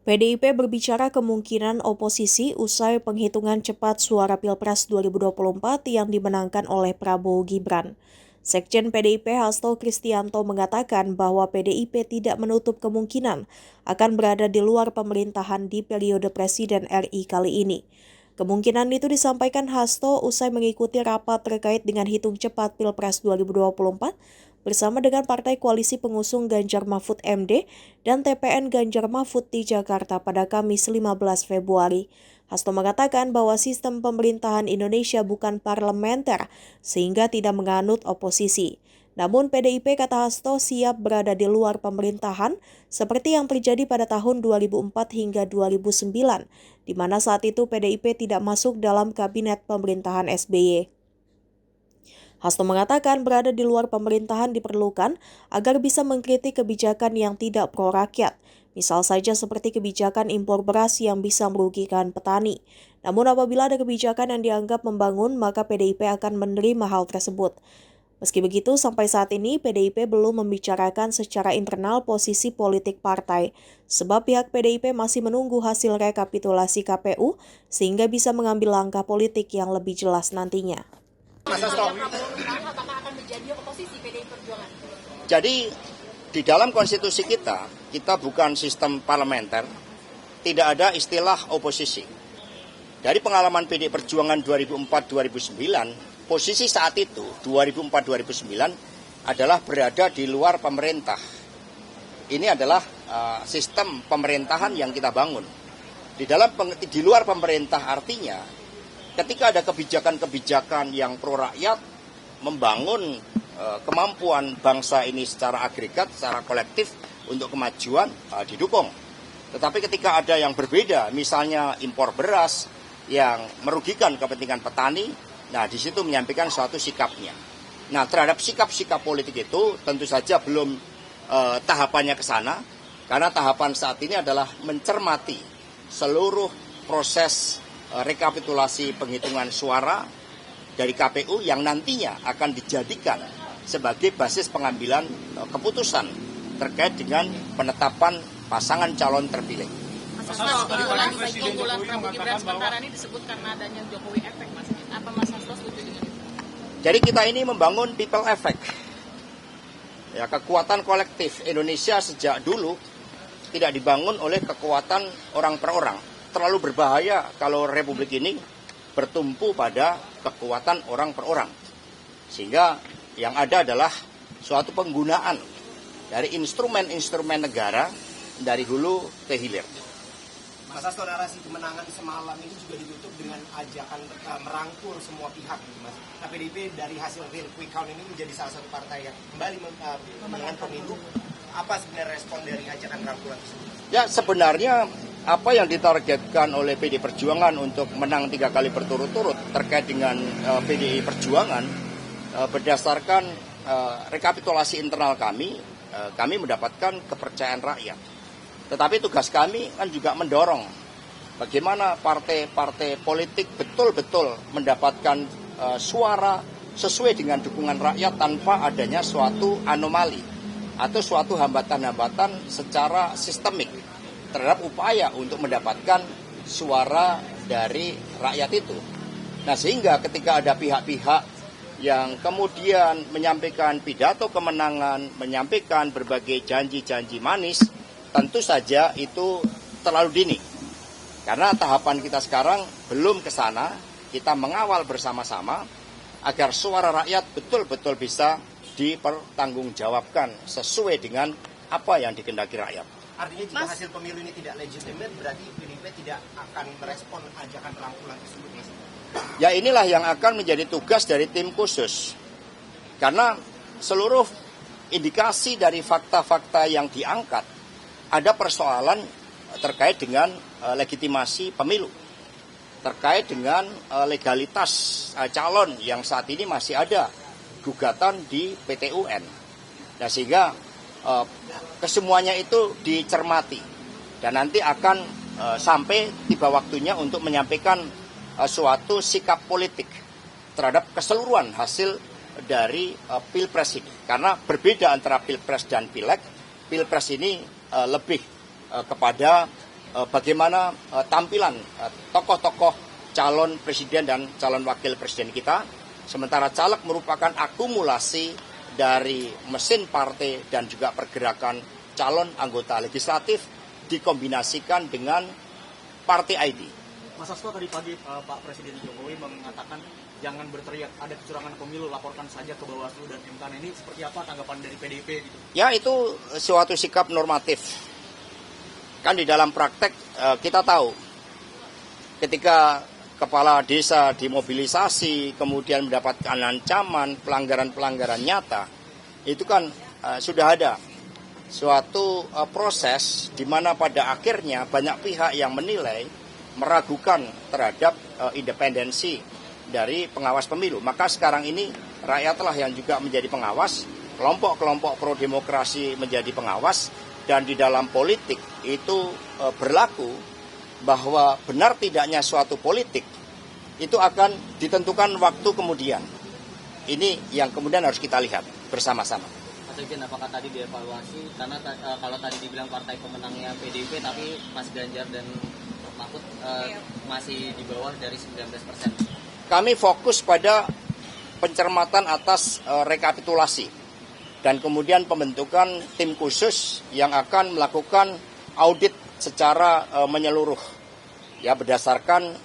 PDIP berbicara kemungkinan oposisi usai penghitungan cepat suara Pilpres 2024 yang dimenangkan oleh Prabowo Gibran. Sekjen PDIP Hasto Kristianto mengatakan bahwa PDIP tidak menutup kemungkinan akan berada di luar pemerintahan di periode Presiden RI kali ini. Kemungkinan itu disampaikan Hasto usai mengikuti rapat terkait dengan hitung cepat Pilpres 2024 bersama dengan Partai Koalisi Pengusung Ganjar Mahfud MD dan TPN Ganjar Mahfud di Jakarta pada Kamis 15 Februari. Hasto mengatakan bahwa sistem pemerintahan Indonesia bukan parlementer sehingga tidak menganut oposisi. Namun PDIP, kata Hasto, siap berada di luar pemerintahan seperti yang terjadi pada tahun 2004 hingga 2009, di mana saat itu PDIP tidak masuk dalam kabinet pemerintahan SBY. Hasto mengatakan berada di luar pemerintahan diperlukan agar bisa mengkritik kebijakan yang tidak pro rakyat, misal saja seperti kebijakan impor beras yang bisa merugikan petani. Namun apabila ada kebijakan yang dianggap membangun, maka PDIP akan menerima hal tersebut. Meski begitu, sampai saat ini PDIP belum membicarakan secara internal posisi politik partai, sebab pihak PDIP masih menunggu hasil rekapitulasi KPU sehingga bisa mengambil langkah politik yang lebih jelas nantinya. Apakah akan menjadi oposisi PDI Perjuangan? Jadi di dalam konstitusi kita bukan sistem parlementer, tidak ada istilah oposisi. Dari pengalaman PDI Perjuangan 2004-2009, posisi saat itu 2004-2009 adalah berada di luar pemerintah. Ini adalah sistem pemerintahan yang kita bangun. Di luar pemerintah artinya ketika ada kebijakan-kebijakan yang pro rakyat, membangun kemampuan bangsa ini secara agregat, secara kolektif untuk kemajuan, didukung. Tetapi ketika ada yang berbeda, misalnya impor beras yang merugikan kepentingan petani, nah di situ menyampaikan suatu sikapnya. Nah terhadap sikap-sikap politik itu tentu saja belum tahapannya ke sana, karena tahapan saat ini adalah mencermati seluruh proses rekapitulasi penghitungan suara dari KPU yang nantinya akan dijadikan sebagai basis pengambilan keputusan terkait dengan penetapan pasangan calon terpilih. Mas Hasto, keunggulan Prabowo Gibran sementara ini disebut karena adanya Jokowi efek, Mas. Apa Mas Hasto setuju dengan itu? Jadi kita ini membangun people effect. Ya, kekuatan kolektif Indonesia sejak dulu tidak dibangun oleh kekuatan orang per orang. Terlalu berbahaya kalau republik ini bertumpu pada kekuatan orang per orang. Sehingga yang ada adalah suatu penggunaan dari instrumen-instrumen negara dari hulu ke hilir. Mas Hasto, narasi kemenangan semalam ini juga ditutup dengan ajakan merangkul semua pihak, Mas. Nah, PDIP dari hasil real quick count ini menjadi salah satu partai yang kembali memenangkan pemilu. Apa sebenarnya respon dari ajakan rangkulan tersebut? Ya, sebenarnya apa yang ditargetkan oleh PDI Perjuangan untuk menang 3 kali berturut-turut terkait dengan PDI Perjuangan berdasarkan rekapitulasi internal kami mendapatkan kepercayaan rakyat. Tetapi tugas kami kan juga mendorong bagaimana partai-partai politik betul-betul mendapatkan suara sesuai dengan dukungan rakyat tanpa adanya suatu anomali atau suatu hambatan-hambatan secara sistemik terhadap upaya untuk mendapatkan suara dari rakyat itu. Nah, sehingga ketika ada pihak-pihak yang kemudian menyampaikan pidato kemenangan, menyampaikan berbagai janji-janji manis, tentu saja itu terlalu dini. Karena tahapan kita sekarang belum ke sana, kita mengawal bersama-sama agar suara rakyat betul-betul bisa dipertanggungjawabkan sesuai dengan apa yang dikehendaki rakyat. Artinya jika hasil pemilu ini tidak legitimate, berarti PDIP tidak akan merespon ajakan rangkulan tersebut, Mas? Ya, inilah yang akan menjadi tugas dari tim khusus. Karena seluruh indikasi dari fakta-fakta yang diangkat, ada persoalan terkait dengan legitimasi pemilu. Terkait dengan legalitas calon yang saat ini masih ada gugatan di PT UN. Nah, sehingga kesemuanya itu dicermati dan nanti akan sampai tiba waktunya untuk menyampaikan suatu sikap politik terhadap keseluruhan hasil dari Pilpres ini. Karena berbeda antara Pilpres dan Pileg, Pilpres ini lebih kepada bagaimana tampilan tokoh-tokoh calon presiden dan calon wakil presiden kita. Sementara caleg merupakan akumulasi dari mesin partai dan juga pergerakan calon anggota legislatif dikombinasikan dengan partai ID. Mas Hasto, tadi pagi Pak Presiden Jokowi mengatakan jangan berteriak ada kecurangan pemilu, laporkan saja ke Bawaslu dan MK. Ini seperti apa tanggapan dari PDIP gitu? Ya, itu suatu sikap normatif. Kan di dalam praktek kita tahu ketika kepala desa dimobilisasi, kemudian mendapatkan ancaman, pelanggaran-pelanggaran nyata, itu kan sudah ada suatu proses di mana pada akhirnya banyak pihak yang menilai, meragukan terhadap independensi dari pengawas pemilu. Maka sekarang ini rakyatlah yang juga menjadi pengawas, kelompok-kelompok pro-demokrasi menjadi pengawas, dan di dalam politik itu berlaku bahwa benar tidaknya suatu politik itu akan ditentukan waktu kemudian. Ini yang kemudian harus kita lihat bersama-sama. Mas Sekjen, apakah tadi dievaluasi? Karena kalau tadi dibilang partai pemenangnya PDIP, tapi Mas Ganjar dan Mahfud masih di bawah dari 19%. Kami fokus pada pencermatan atas rekapitulasi dan kemudian pembentukan tim khusus yang akan melakukan audit secara menyeluruh, ya, berdasarkan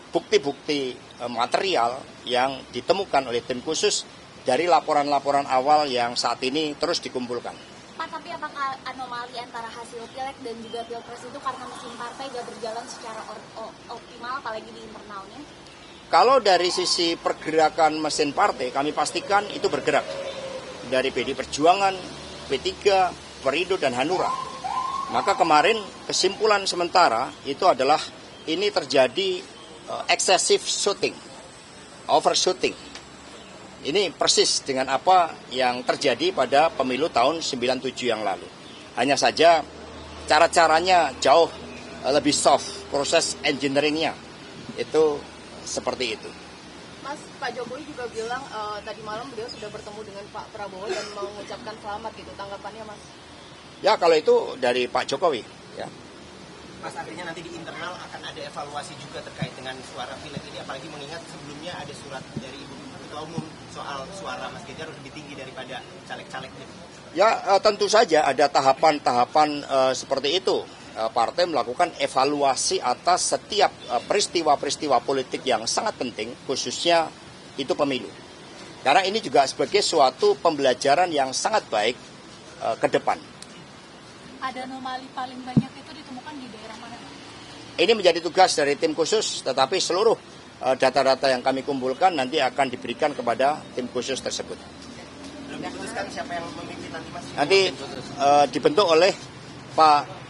bukti-bukti material yang ditemukan oleh tim khusus dari laporan-laporan awal yang saat ini terus dikumpulkan. Pak, tapi apakah anomali antara hasil pileg dan juga pilpres itu karena mesin partai gak berjalan secara optimal, apalagi di internalnya? Kalau dari sisi pergerakan mesin partai, kami pastikan itu bergerak. Dari PD Perjuangan, P3, Perindo, dan Hanura. Maka kemarin kesimpulan sementara itu adalah ini terjadi excessive shooting, overshooting. Ini persis dengan apa yang terjadi pada pemilu tahun 97 yang lalu. Hanya saja cara-caranya jauh lebih soft, proses engineeringnya itu seperti itu. Mas, Pak Jokowi juga bilang tadi malam beliau sudah bertemu dengan Pak Prabowo dan mau mengucapkan selamat gitu. Tanggapannya, Mas? Ya, kalau itu dari Pak Jokowi. Ya. Mas, artinya nanti di internal akan ada evaluasi juga terkait dengan suara pileg ini, apalagi mengingat sebelumnya ada surat dari Ibu Ketua Umum soal suara Mas Ganjar lebih tinggi daripada caleg-calegnya. Ya, tentu saja ada tahapan-tahapan seperti itu. Partai melakukan evaluasi atas setiap peristiwa-peristiwa politik yang sangat penting, khususnya itu pemilu. Karena ini juga sebagai suatu pembelajaran yang sangat baik ke depan. Ada anomali paling banyak itu ditemukan di daerah mana? Ini menjadi tugas dari tim khusus, tetapi seluruh data-data yang kami kumpulkan nanti akan diberikan kepada tim khusus tersebut. Belum diputuskan siapa yang memimpin nanti, Mas? Nanti dibentuk oleh Pak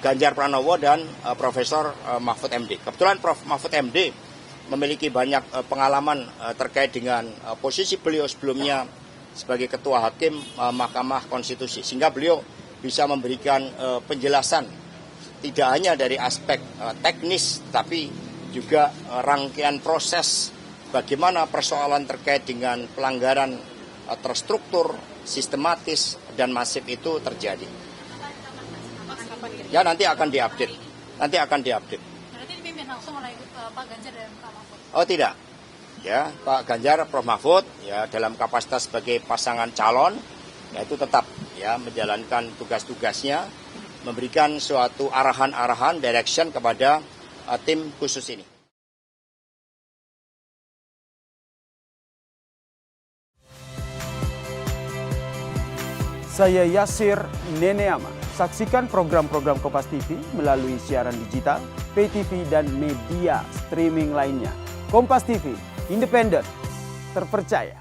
Ganjar Pranowo dan Profesor Mahfud MD. Kebetulan Prof. Mahfud MD memiliki banyak pengalaman terkait dengan posisi beliau sebelumnya sebagai Ketua Hakim Mahkamah Konstitusi. Sehingga beliau bisa memberikan penjelasan tidak hanya dari aspek teknis, tapi juga rangkaian proses bagaimana persoalan terkait dengan pelanggaran terstruktur, sistematis, dan masif itu terjadi. Ya, nanti akan diupdate. Berarti dipimpin langsung oleh Pak Ganjar dan Pak Mahfud? Oh, tidak. Ya, Pak Ganjar, Prof. Mahfud, ya, dalam kapasitas sebagai pasangan calon, ya, itu tetap ya menjalankan tugas-tugasnya, memberikan suatu arahan-arahan, direction kepada tim khusus ini. Saya Yasir Neneama. Saksikan program-program Kompas TV melalui siaran digital, pay TV, dan media streaming lainnya. Kompas TV, independen, terpercaya.